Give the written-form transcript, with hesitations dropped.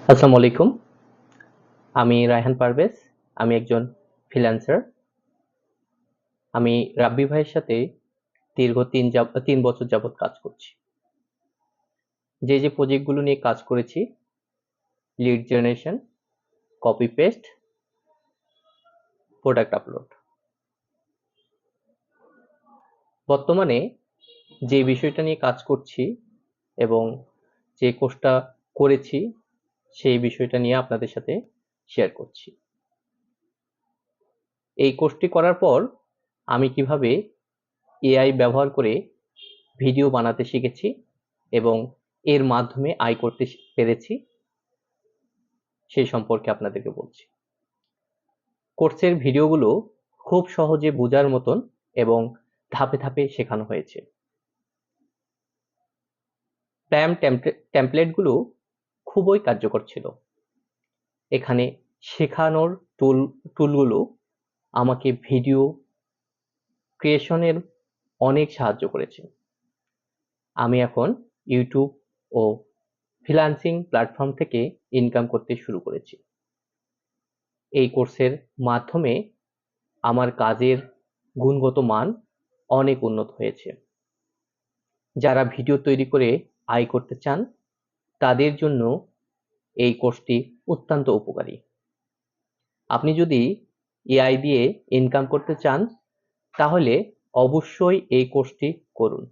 আসসালামু আলাইকুম। আমি রায়হান পারভেজ। আমি একজন ফ্রিল্যান্সার। আমি রাব্বি ভাইয়ের সাথে দীর্ঘ ৩ বছর যাবৎ কাজ করছি। যে প্রজেক্টগুলো নিয়ে কাজ করেছি, lead generation, copy paste, product upload. বর্তমানে যে বিষয়টা নিয়ে কাজ করছি এবং যে কোর্সটা করেছি, সেই বিষয়টা নিয়ে আপনাদের সাথে শেয়ার করছি। এই কোর্সটি করার পর আমি কিভাবে এআই ব্যবহার করে ভিডিও বানাতে শিখেছি এবং এর মাধ্যমে আয় করতে পেরেছি, সেই সম্পর্কে আপনাদেরকে বলছি। কোর্সের ভিডিওগুলো খুব সহজে বোঝার মতন এবং ধাপে ধাপে শেখানো হয়েছে। টেমপ্লেটগুলো খুবই কার্যকর ছিল। এখানে শেখানোর টুলগুলো আমাকে ভিডিও ক্রিয়েশনের অনেক সাহায্য করেছে। আমি এখন ইউটিউব ও ফ্রিল্যান্সিং প্ল্যাটফর্ম থেকে ইনকাম করতে শুরু করেছি। এই কোর্সের মাধ্যমে আমার কাজের গুণগত মান অনেক উন্নত হয়েছে। যারা ভিডিও তৈরি করে আয় করতে চান, তাদের জন্য এই কোর্সটি অত্যন্ত উপকারী। আপনি যদি এআই দিয়ে ইনকাম করতে চান, তাহলে অবশ্যই এই কোর্সটি করুন।